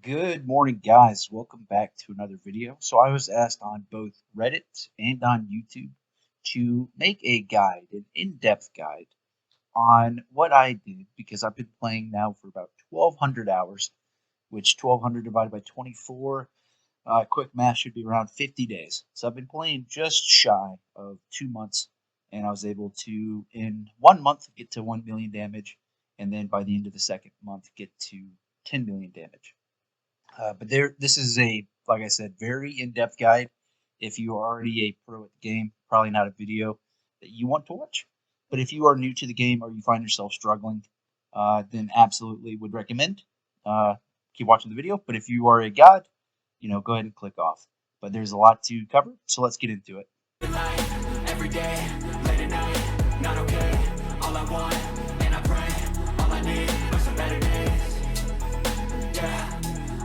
Good morning, guys. Welcome back to another video. So I was asked on both Reddit and on YouTube to make a guide, an in-depth guide on what I did because I've been playing now for about 1,200 hours, which 1,200 divided by 24, quick math should be around 50 days. So I've been playing just shy of 2 months, and I was able to, in 1 month, get to 1 million damage, and then by the end of the second month, get to 10 million damage. This is like I said, very in-depth guide. If you are already a pro at the game, probably not a video that you want to watch. But if you are new to the game or you find yourself struggling, then absolutely would recommend keep watching the video. But if you are a god, go ahead and click off. But there's a lot to cover, so let's get into it. Every day, late at night, not okay. All I want, and I pray, all I need are some better days. Yeah,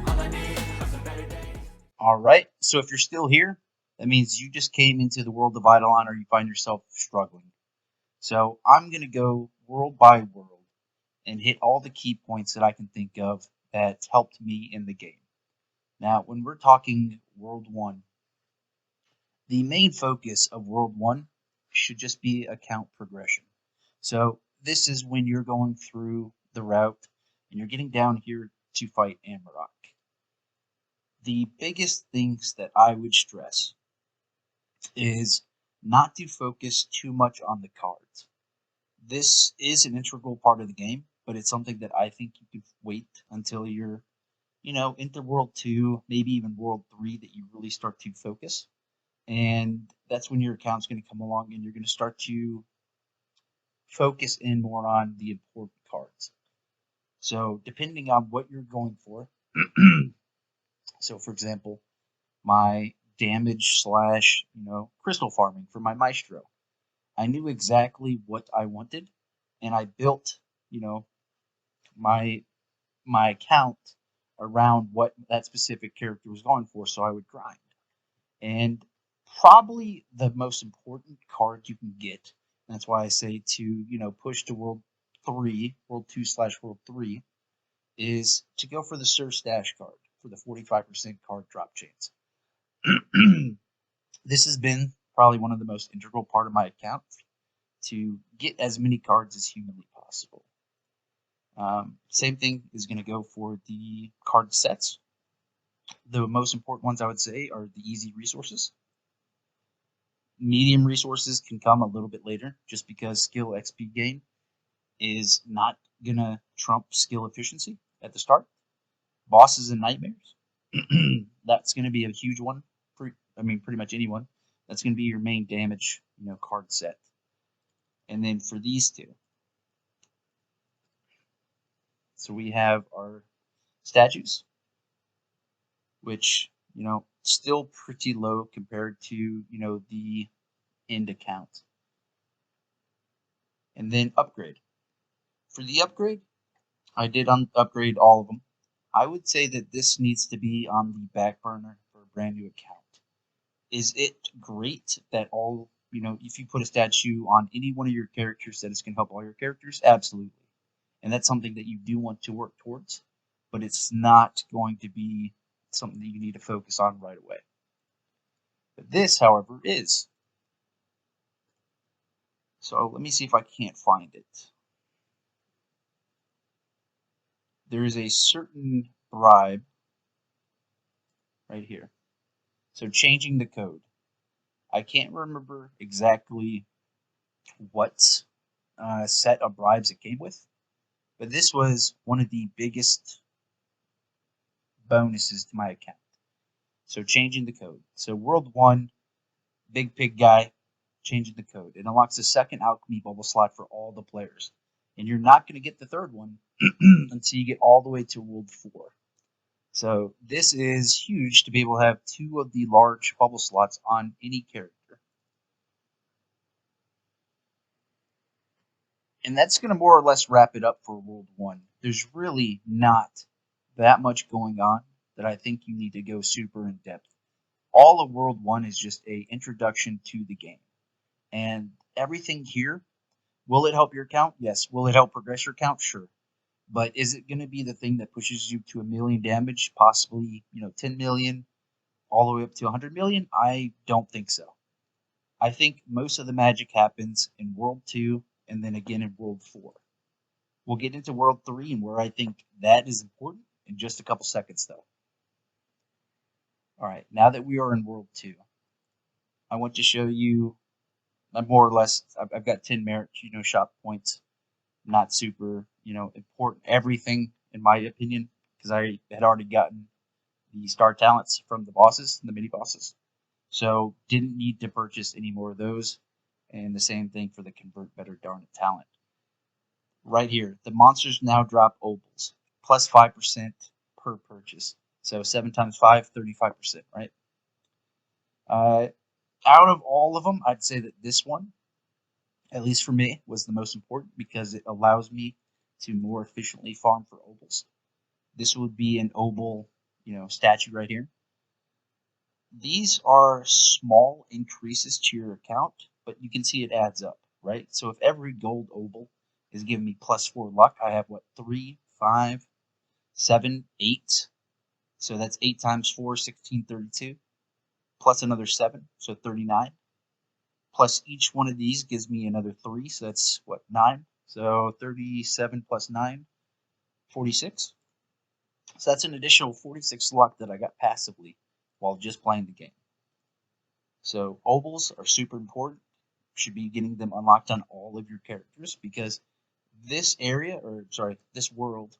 all I need are some better days. All right, so if you're still here, that means you just came into the world of Idleon or you find yourself struggling. So I'm going to go world by world and hit all the key points that I can think of that helped me in the game. Now, when we're talking World 1, the main focus of World 1 should just be account progression. So this is when you're going through the route and you're getting down here to fight Amarok. The biggest things that I would stress is not to focus too much on the cards. This is an integral part of the game, but it's something that I think you could wait until you're, into World 2, maybe even World 3 that you really start to focus. And that's when your account's going to come along and you're going to start to focus in more on the important cards. So depending on what you're going for, so for example, my damage slash, crystal farming for my maestro, I knew exactly what I wanted, and I built, my my account around what that specific character was going for, so I would grind. And probably the most important card you can get, and that's why I say to, push to World 3, World 2 slash World 3, is to go for the Sir Stash card for the 45% card drop chance. This has been probably one of the most integral part of my account to get as many cards as humanly possible. Same thing is going to go for the card sets. The most important ones I would say are the easy resources. Medium resources can come a little bit later just because skill XP gain is not going to trump skill efficiency at the start. Bosses and nightmares, that's going to be a huge one. Pretty much anyone. That's going to be your main damage, card set. And then for these two, so we have our statues, which, still pretty low compared to, the end account. And then upgrade. For the upgrade, I did upgrade all of them. I would say that this needs to be on the back burner for a brand new account. Is it great that if you put a statue on any one of your characters that it's going to help all your characters? Absolutely. And that's something that you do want to work towards, but it's not going to be something that you need to focus on right away. But this, however, is. So let me see if I can't find it. There is a certain bribe right here. So changing the code. I can't remember exactly what set of bribes it came with, but this was one of the biggest bonuses to my account. So changing the code. So World 1, Big Pig Guy, changing the code. It unlocks a second Alchemy bubble slot for all the players. And you're not going to get the third one until you get all the way to World 4. So this is huge to be able to have 2 of the large bubble slots on any character. And that's going to more or less wrap it up for World 1. There's really not that much going on that I think you need to go super in depth. All of World 1 is just an introduction to the game. And everything here, will it help your account? Yes. Will it help progress your account? Sure. But is it going to be the thing that pushes you to 1,000,000 damage, possibly 10 million, all the way up to 100 million? I don't think so. I think most of the magic happens in World 2 and then again in World 4. We'll get into World 3 and where I think that is important in just a couple seconds, though. All right, now that we are in World 2, I want to show you more or less. I've got 10 merit, shop points. Not super, important. Everything, in my opinion, because I had already gotten the star talents from the bosses, the mini bosses. So didn't need to purchase any more of those. And the same thing for the convert better darn it talent. Right here, the monsters now drop Obols, plus 5% per purchase. So 7 times 5, 35%, right? Out of all of them, I'd say that this one, at least for me, was the most important because it allows me to more efficiently farm for Obols. This would be an Obol, statue right here. These are small increases to your account, but you can see it adds up, right? So if every gold Obol is giving me plus 4 luck, I have 3, 5, 7, 8. So that's 8 times 4, 16, 32. Plus another 7, so 39. Plus each one of these gives me another 3, so that's 9. So 37 plus 9, 46. So that's an additional 46 luck that I got passively while just playing the game. So Obols are super important. You should be getting them unlocked on all of your characters because this area, this world,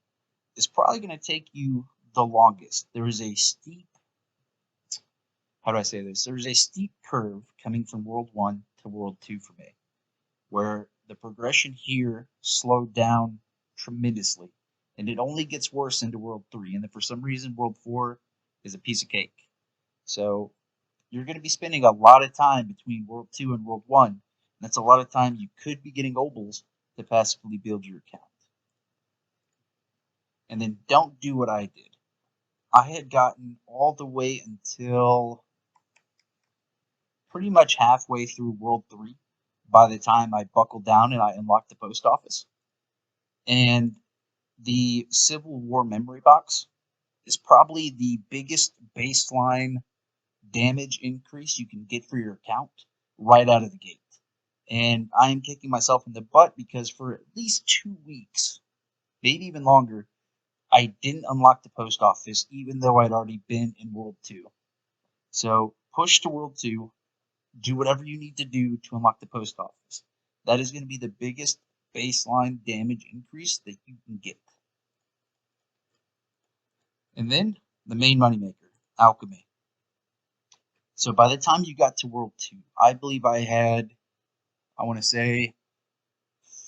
is probably going to take you the longest. There is a steep, how do I say this? There's a steep curve coming from World 1 to World 2 for me, where the progression here slowed down tremendously. And it only gets worse into World 3. And then for some reason, World 4 is a piece of cake. So you're going to be spending a lot of time between World 2 and World 1. And that's a lot of time you could be getting Obols to passively build your account. And then don't do what I did. I had gotten all the way until pretty much halfway through World 3 by the time I buckled down and I unlocked the post office. And the Civil War memory box is probably the biggest baseline damage increase you can get for your account right out of the gate. And I am kicking myself in the butt because for at least 2 weeks, maybe even longer, I didn't unlock the post office even though I'd already been in World 2. So push to World 2, do whatever you need to do to unlock the post office. That is going to be the biggest baseline damage increase that you can get. And then the main moneymaker, Alchemy. So by the time you got to World 2, I believe I had, I want to say,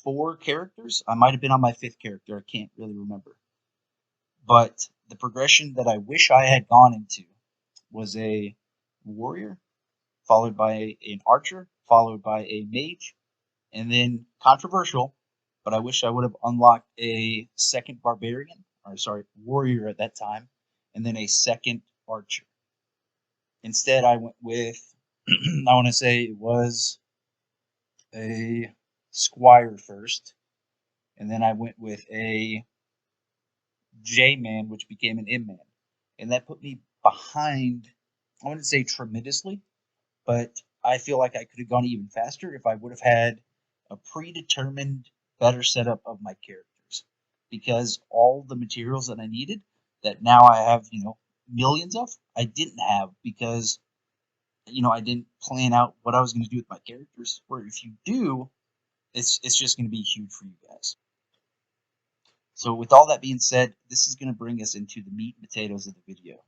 4 characters. I might have been on my 5th character. I can't really remember. But the progression that I wish I had gone into was a warrior, followed by an archer, followed by a mage, and then controversial, but I wish I would have unlocked a second warrior at that time, and then a second archer. Instead, I went with, I want to say it was a squire first, and then I went with a J-man, which became an M-man. And that put me behind, I wouldn't say tremendously, but I feel like I could have gone even faster if I would have had a predetermined better setup of my characters. Because all the materials that I needed, that now I have, millions of, I didn't have because, I didn't plan out what I was going to do with my characters. Where if you do, it's just going to be huge for you guys. So with all that being said, this is going to bring us into the meat and potatoes of the video.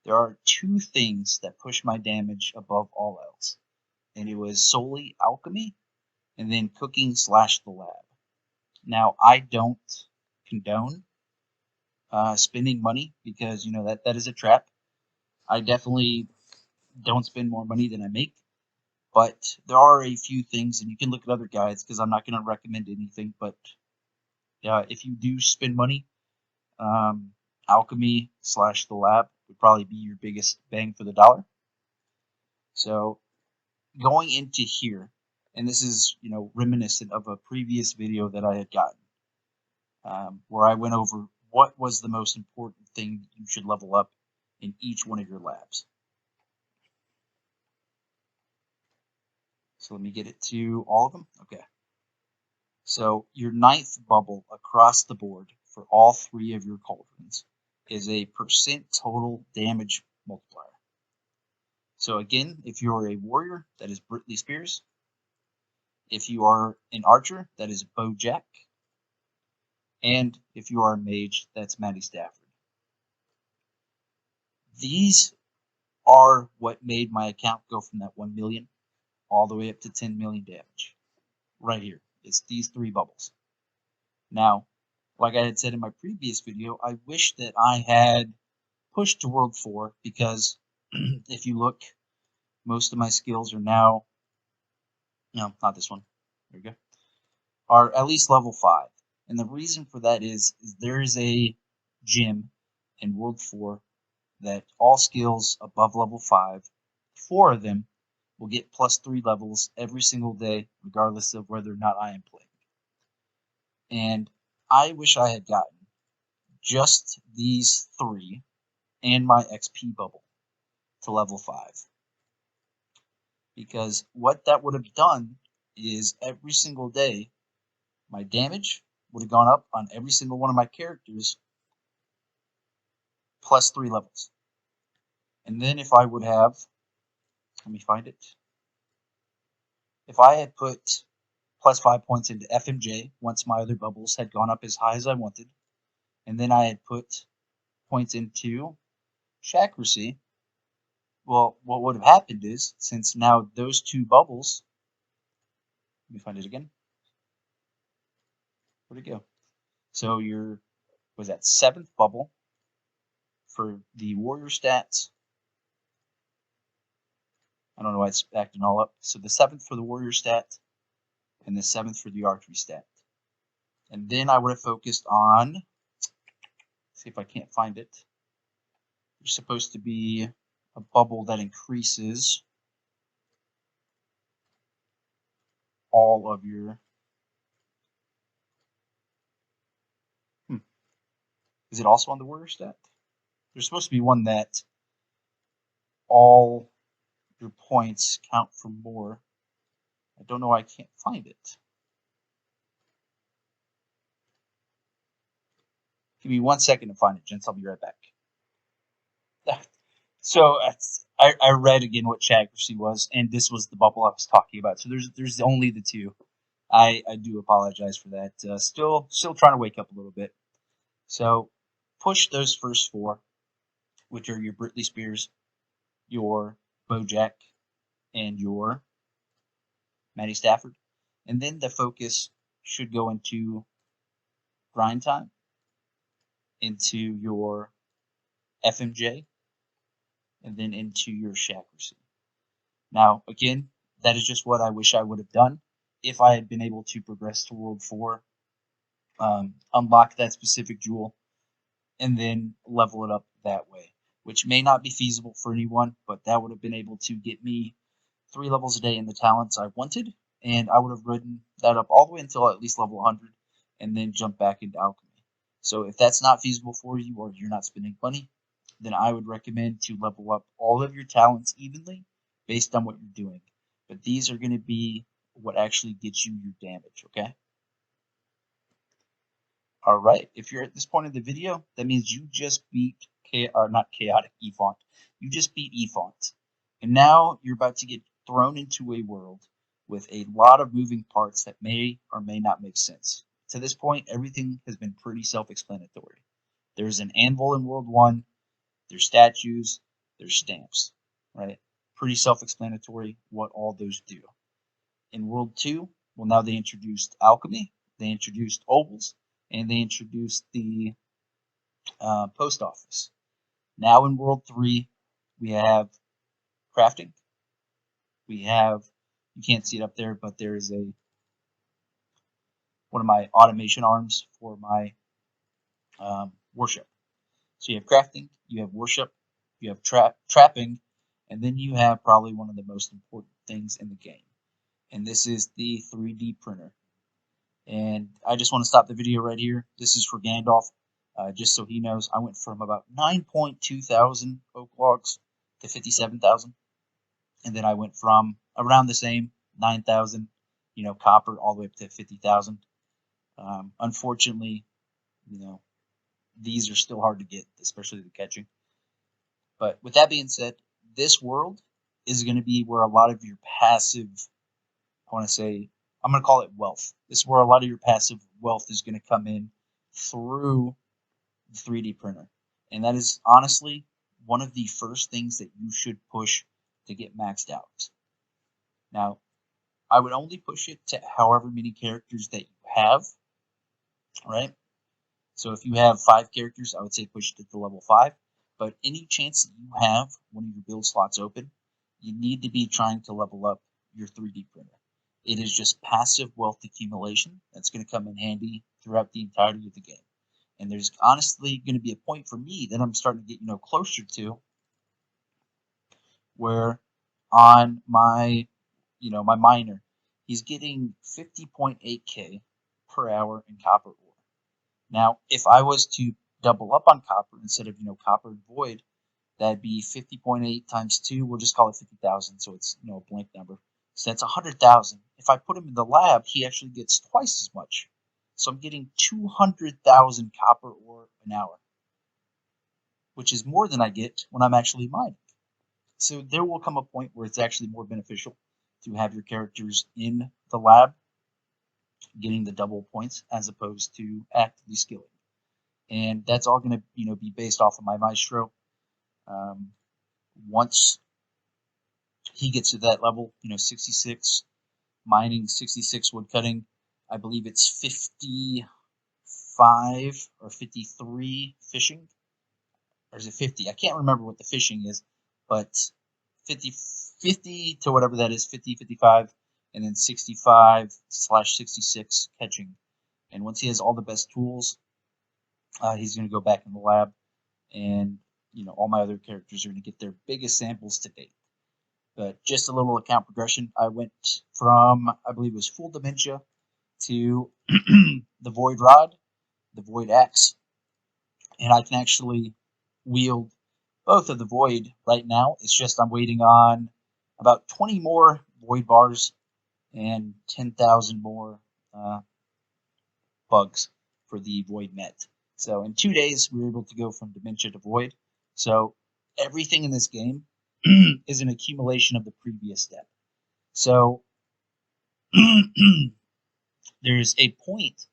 There are 2 things that push my damage above all else. And it was solely alchemy and then cooking / the lab. Now, I don't condone spending money because, that is a trap. I definitely don't spend more money than I make. But there are a few things, and you can look at other guides because I'm not going to recommend anything. But if you do spend money, alchemy / the lab would probably be your biggest bang for the dollar. So going into here, and this is, reminiscent of a previous video that I had gotten. where I went over what was the most important thing you should level up in each one of your labs. So let me get it to all of them. Okay. So your 9th bubble across the board for all 3 of your cauldrons is a % total damage multiplier. So again, if you're a warrior, that is Britley Spears. If you are an archer, that is Bojack. And if you are a mage, that's Maddie Stafford. These are what made my account go from that 1 million all the way up to 10 million damage. Right here. It's these 3 bubbles. Now, like I had said in my previous video, I wish that I had pushed to World 4 because if you look, most of my skills are now, no, not this one, there we go, are at least level 5. And the reason for that is there is a gym in World 4 that all skills above level 5, 4 of them will get +3 levels every single day, regardless of whether or not I am playing. And I wish I had gotten just these 3 and my XP bubble to level 5. Because what that would have done is every single day, my damage would have gone up on every single one of my characters +3 levels. And then if I would have, let me find it. If I had put +5 points into FMJ once my other bubbles had gone up as high as I wanted, and then I had put points into Shakracy, well, what would have happened is, since now those 2 bubbles, let me find it again. Where'd it go? So your, was that 7th bubble for the warrior stats? I don't know why it's acting all up. So the 7th for the warrior stat, and the 7th for the archery stat. And then I would have focused on, see if I can't find it. There's supposed to be a bubble that increases all of your, is it also on the warrior stat? There's supposed to be one that all your points count for more. I don't know why I can't find it. Give me 1 second to find it, gents. I'll be right back. So I read again what Shakracy was, and this was the bubble I was talking about. So there's only the 2. I do apologize for that. Still trying to wake up a little bit. So push those first 4, which are your Britley Spears, your Bojack, and your Maddie Stafford. And then the focus should go into grind time, into your FMJ, and then into your Shakracy. Now, again, that is just what I wish I would have done if I had been able to progress to World 4, unlock that specific jewel, and then level it up that way, which may not be feasible for anyone, but that would have been able to get me 3 levels a day in the talents I wanted, and I would have ridden that up all the way until at least level 100, and then jump back into Alchemy. So if that's not feasible for you, or you're not spending money, then I would recommend to level up all of your talents evenly based on what you're doing. But these are going to be what actually gets you your damage, okay? All right, if you're at this point of the video, that means you just beat, not chaotic Efaunt, you just beat Efaunt. And now you're about to get thrown into a world with a lot of moving parts that may or may not make sense. To this point, everything has been pretty self-explanatory. There's an anvil in World 1, there's statues, there's stamps, right? Pretty self-explanatory what all those do. In World 2, well, now they introduced Alchemy, they introduced Obols, and they introduced the post office. Now in World 3, we have crafting. We have, you can't see it up there, but there is one of my automation arms for my worship. So you have crafting, you have worship, you have trapping, and then you have probably one of the most important things in the game. And this is the 3D printer. And I just want to stop the video right here. This is for Gandalf, just so he knows. I went from about 9.2 thousand oak logs to 57,000. And then I went from around the same 9,000, copper all the way up to 50,000. Unfortunately, these are still hard to get, especially the catching. But with that being said, this world is going to be where a lot of your passive, I'm going to call it wealth. This is where a lot of your passive wealth is going to come in through the 3D printer. And that is honestly one of the first things that you should push to get maxed out. Now, I would only push it to however many characters that you have, right? So if you have 5 characters, I would say push it to level 5. But any chance that you have one of your build slots open, you need to be trying to level up your 3D printer. It is just passive wealth accumulation that's going to come in handy throughout the entirety of the game. And there's honestly going to be a point for me that I'm starting to get closer to, where on my my miner, he's getting 50.8k per hour in copper ore. Now, if I was to double up on copper instead of copper and void, that'd be 50.8 times 2. We'll just call it 50,000, so it's a blank number. So that's 100,000. If I put him in the lab, he actually gets twice as much. So I'm getting 200,000 copper ore an hour, which is more than I get when I'm actually mining. So there will come a point where it's actually more beneficial to have your characters in the lab getting the double points as opposed to actively skilling. And that's all going to be based off of my maestro. Once he gets to that level, 66 mining, 66 wood cutting, I believe it's 55 or 53 fishing, or is it 50? I can't remember what the fishing is, but 50 to whatever that is, 50, 55, and then 65/66 catching. And once he has all the best tools, he's going to go back in the lab, and all my other characters are going to get their biggest samples to date. But just a little account progression. I went from, I believe it was full dementia, to the void rod, the void axe, and I can actually wield both of the void right now. It's just I'm waiting on about 20 more void bars and 10,000 more bugs for the void net. So in 2 days, we were able to go from dementia to void. So everything in this game is an accumulation of the previous step. So there's a point,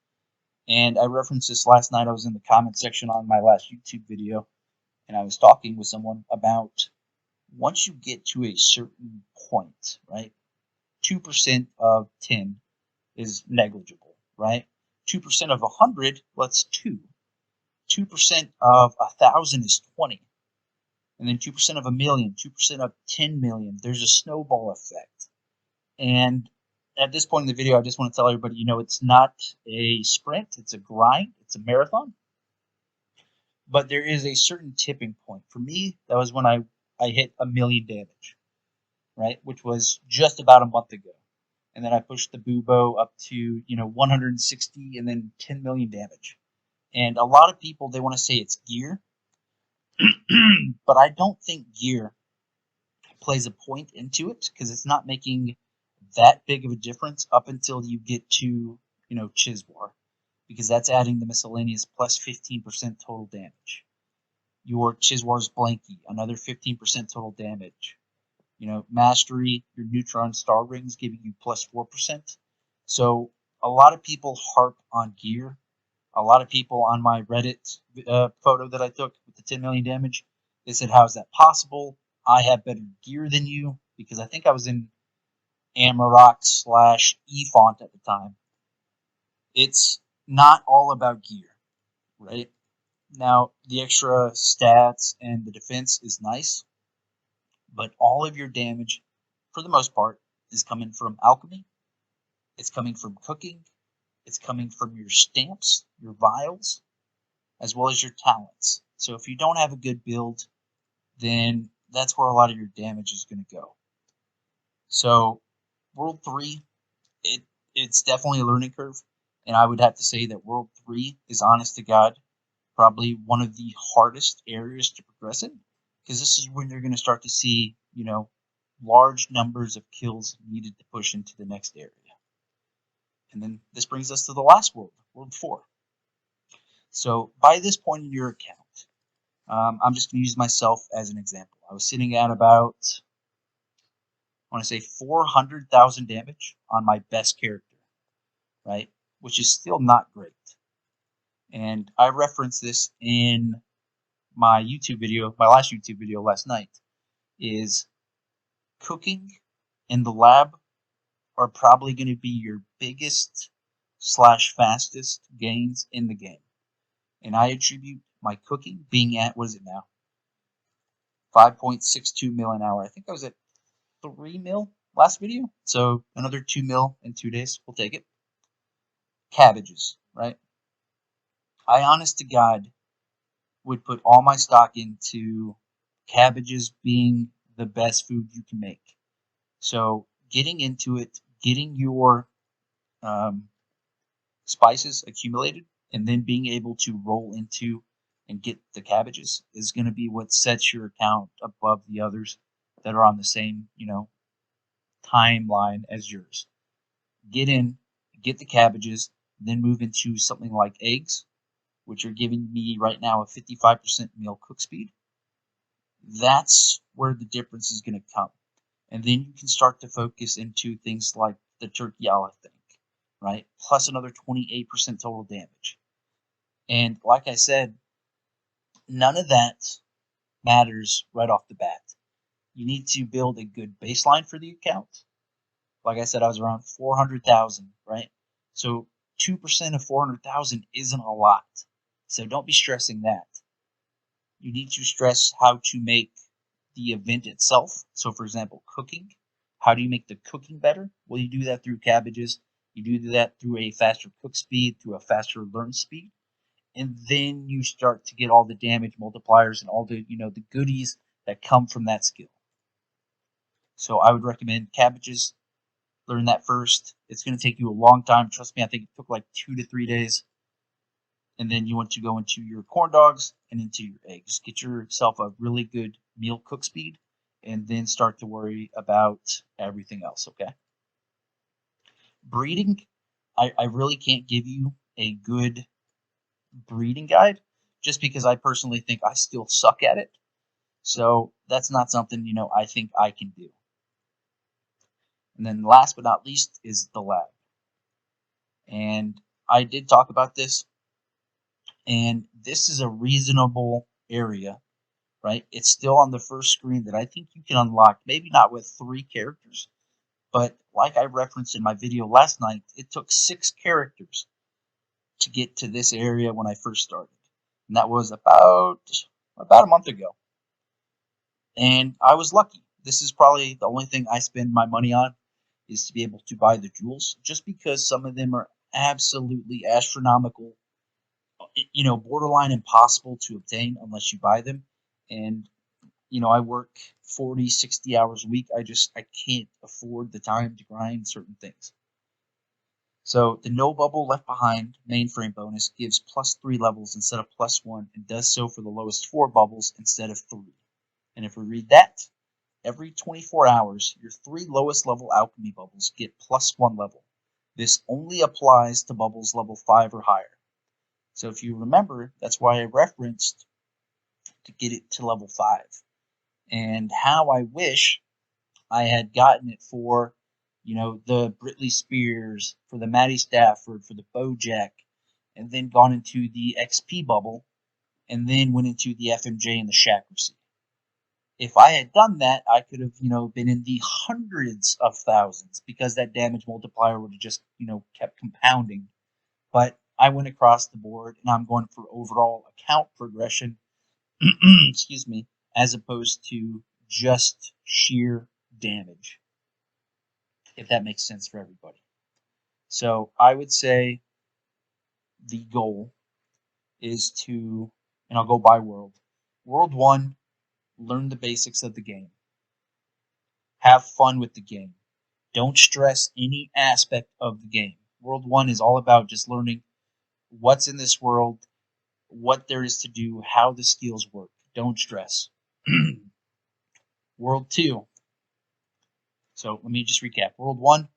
and I referenced this last night. I was in the comment section on my last YouTube video, and I was talking with someone about once you get to a certain point, right? 2% of 10 is negligible, right? 2% of 100, that's 2. 2% of 1,000 is 20. And then 2% of 1,000,000, 2% of 10 million. There's a snowball effect. And at this point in the video, I just want to tell everybody, it's not a sprint, it's a grind, it's a marathon. But there is a certain tipping point. For me, that was when I hit 1,000,000 damage, right? Which was just about a month ago. And then I pushed the Bubo up to, 160 and then 10 million damage. And a lot of people, they want to say it's gear. But I don't think gear plays a point into it because it's not making that big of a difference up until you get to, Chiswar. Because that's adding the miscellaneous plus 15% total damage. Your Chiswar's Blanky, another 15% total damage. Mastery, your Neutron Star Rings giving you plus 4%. So a lot of people harp on gear. A lot of people on my Reddit photo that I took with the 10 million damage, they said, how is that possible? I have better gear than you, because I think I was in Amarok/Efaunt at the time. It's not all about gear, right? Now, the extra stats and the defense is nice, but all of your damage, for the most part, is coming from alchemy. It's coming from cooking. It's coming from your stamps, your vials, as well as your talents. So if you don't have a good build, then that's where a lot of your damage is going to go. So World 3, it's definitely a learning curve. And I would have to say that World 3 is, honest to God, probably one of the hardest areas to progress in, because this is when you're going to start to see, large numbers of kills needed to push into the next area. And then this brings us to the last world, World 4. So by this point in your account, I'm just going to use myself as an example. I was sitting at about, I want to say 400,000 damage on my best character, right? Which is still not great. And I referenced this in my YouTube video, my last YouTube video last night, is cooking in the lab are probably going to be your biggest / fastest gains in the game. And I attribute my cooking being at, what is it now? 5.62 mil an hour. I think I was at 3 mil last video. So another 2 mil in 2 days. We'll take it. Cabbages, right? I, honest to God, would put all my stock into cabbages being the best food you can make. So getting into it, getting your spices accumulated, and then being able to roll into and get the cabbages is going to be what sets your account above the others that are on the same, timeline as yours. Get in, get the cabbages, then move into something like eggs, which are giving me right now a 55% meal cook speed. That's where the difference is going to come. And then you can start to focus into things like the turkey a la think, right? Plus another 28% total damage. And like I said, none of that matters right off the bat. You need to build a good baseline for the account. Like I said, I was around 400,000, right? So 2% of 400,000 isn't a lot. So don't be stressing that. You need to stress how to make the event itself. So for example, cooking. How do you make the cooking better? Well, you do that through cabbages. You do that through a faster cook speed, through a faster learn speed. And then you start to get all the damage multipliers and all the, the goodies that come from that skill. So I would recommend cabbages. Learn that first. It's going to take you a long time. Trust me, I think it took like 2 to 3 days. And then you want to go into your corn dogs and into your eggs. Get yourself a really good meal cook speed, and then start to worry about everything else, okay? Breeding, I really can't give you a good breeding guide just because I personally think I still suck at it. So that's not something, I think I can do. And then last but not least is the lab. And I did talk about this, and this is a reasonable area, right? It's still on the first screen that I think you can unlock, maybe not with 3 characters, but like I referenced in my video last night, it took 6 characters to get to this area when I first started. And that was about a month ago. And I was lucky. This is probably the only thing I spend my money on, is to be able to buy the jewels, just because some of them are absolutely astronomical, borderline impossible to obtain unless you buy them. And, I work 40, 60 hours a week. I can't afford the time to grind certain things. So the no bubble left behind mainframe bonus gives +3 levels instead of +1, and does so for the lowest 4 bubbles instead of 3. And if we read that, every 24 hours, your 3 lowest level alchemy bubbles get +1 level. This only applies to bubbles level 5 or higher. So if you remember, that's why I referenced to get it to level 5. And how I wish I had gotten it for, the Britley Spears, for the Matty Stafford, for the Bojack, and then gone into the XP bubble, and then went into the FMJ and the Shacklersy. If I had done that, I could have, been in the hundreds of thousands, because that damage multiplier would have just, kept compounding. But I went across the board, and I'm going for overall account progression, excuse me, as opposed to just sheer damage, if that makes sense for everybody. So I would say the goal is to, and I'll go by world. World 1, learn the basics of the game. Have fun with the game. Don't stress any aspect of the game. World 1 is all about just learning what's in this world, what there is to do, how the skills work. Don't stress. World 2. So let me just recap. World 1,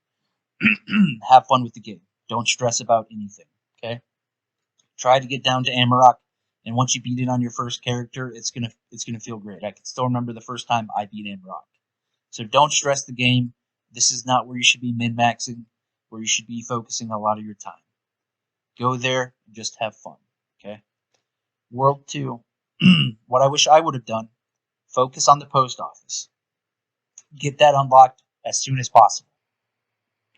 have fun with the game. Don't stress about anything, okay? Try to get down to Amarok, and once you beat it on your first character, it's gonna feel great. I can still remember the first time I beat Amarok. So don't stress the game. This is not where you should be min-maxing, where you should be focusing a lot of your time. Go there and just have fun, okay? World 2, what I wish I would have done, focus on the post office. Get that unlocked as soon as possible.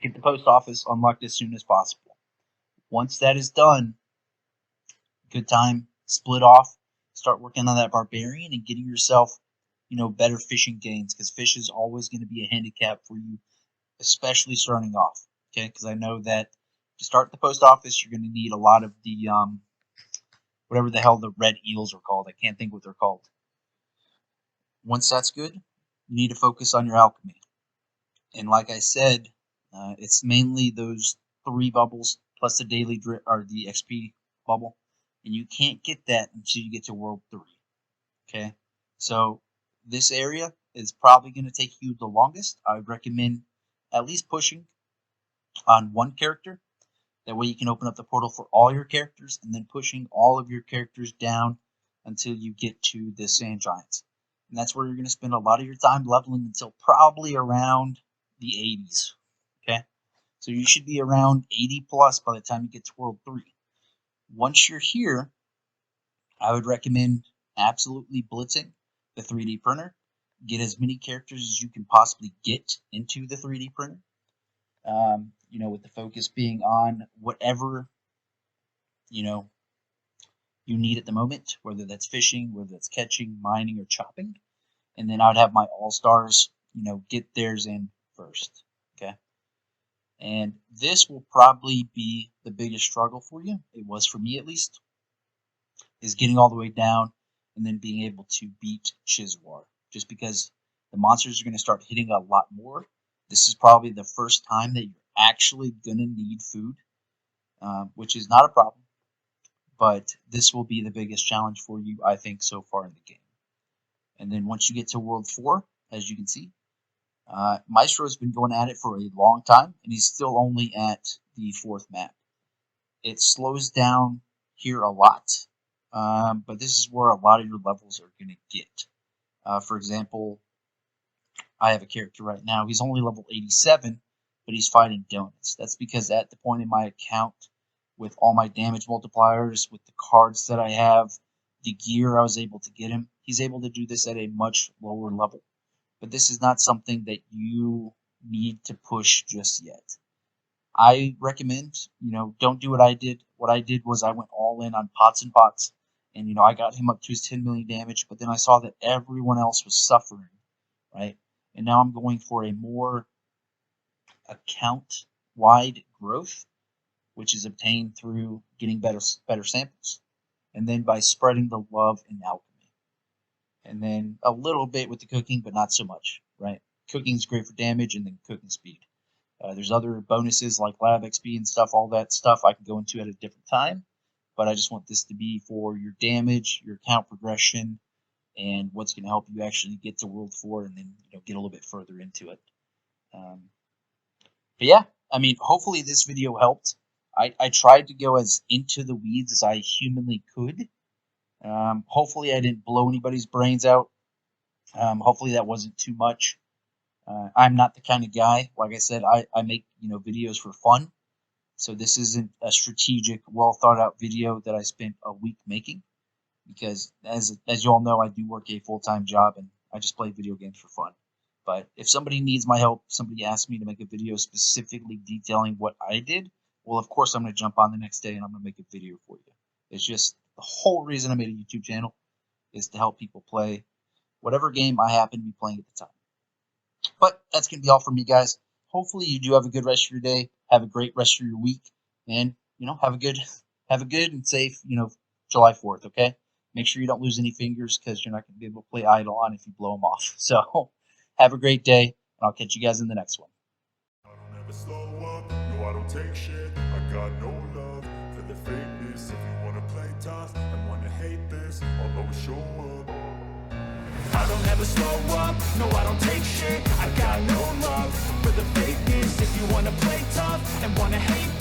Get the post office unlocked as soon as possible. Once that is done, good time, split off, start working on that barbarian and getting yourself, better fishing gains, because fish is always going to be a handicap for you, especially starting off. Okay, because I know that to start the post office, you're going to need a lot of the whatever the hell the red eels are called. I can't think what they're called. Once that's good, you need to focus on your alchemy. And like I said, it's mainly those 3 bubbles plus the daily drip or the XP bubble, and you can't get that until you get to World 3. Okay, so this area is probably going to take you the longest. I would recommend at least pushing on 1 character. That way you can open up the portal for all your characters, and then pushing all of your characters down until you get to the Sand Giants. And that's where you're going to spend a lot of your time leveling until probably around the 80s. Okay, so you should be around 80 plus by the time you get to World 3. Once you're here, I would recommend absolutely blitzing the 3D printer. Get as many characters as you can possibly get into the 3D printer. With the focus being on whatever, you need at the moment, whether that's fishing, whether that's catching, mining, or chopping. And then I would have my all-stars, get theirs in first, okay? And this will probably be the biggest struggle for you. It was for me, at least, is getting all the way down and then being able to beat Chiswar. Just because the monsters are going to start hitting a lot more. This is probably the first time that you're actually going to need food, which is not a problem. But this will be the biggest challenge for you, I think, so far in the game. And then once you get to World 4, as you can see, Maestro's been going at it for a long time, and he's still only at the 4th map. It slows down here a lot, but this is where a lot of your levels are going to get. For example, I have a character right now. He's only level 87, but he's fighting donuts. That's because at the point in my account, with all my damage multipliers, with the cards that I have, the gear I was able to get him, he's able to do this at a much lower level. But this is not something that you need to push just yet. I recommend, don't do what I did. What I did was I went all in on pots and pots, and, I got him up to his 10 million damage, but then I saw that everyone else was suffering, right? And now I'm going for a more account-wide growth, which is obtained through getting better samples, and then by spreading the love in alchemy, and then a little bit with the cooking, but not so much, right? Cooking is great for damage, and then cooking speed. There's other bonuses like lab XP and stuff, all that stuff I can go into at a different time, but I just want this to be for your damage, your account progression, and what's going to help you actually get to World 4 and then get a little bit further into it. But yeah, hopefully this video helped. I tried to go as into the weeds as I humanly could. Hopefully I didn't blow anybody's brains out. Hopefully that wasn't too much. I'm not the kind of guy, like I said, I make videos for fun. So this isn't a strategic, well thought out video that I spent a week making. Because as you all know, I do work a full-time job and I just play video games for fun. But if somebody needs my help, somebody asks me to make a video specifically detailing what I did, well, of course I'm going to jump on the next day and I'm going to make a video for you. It's just the whole reason I made a YouTube channel is to help people play whatever game I happen to be playing at the time. But that's going to be all from me, guys. Hopefully you do have a good rest of your day. Have a great rest of your week. And, have a good and safe, July 4th, okay? Make sure you don't lose any fingers because you're not going to be able to play Idleon if you blow them off. So have a great day, and I'll catch you guys in the next one. I don't ever slow up, no, I don't take shit. I got no love for the fakeness. If you wanna play tough and wanna hate this, I'll always show up. I don't ever slow up, no I don't take shit. I got no love for the fakeness. If you wanna play tough and wanna hate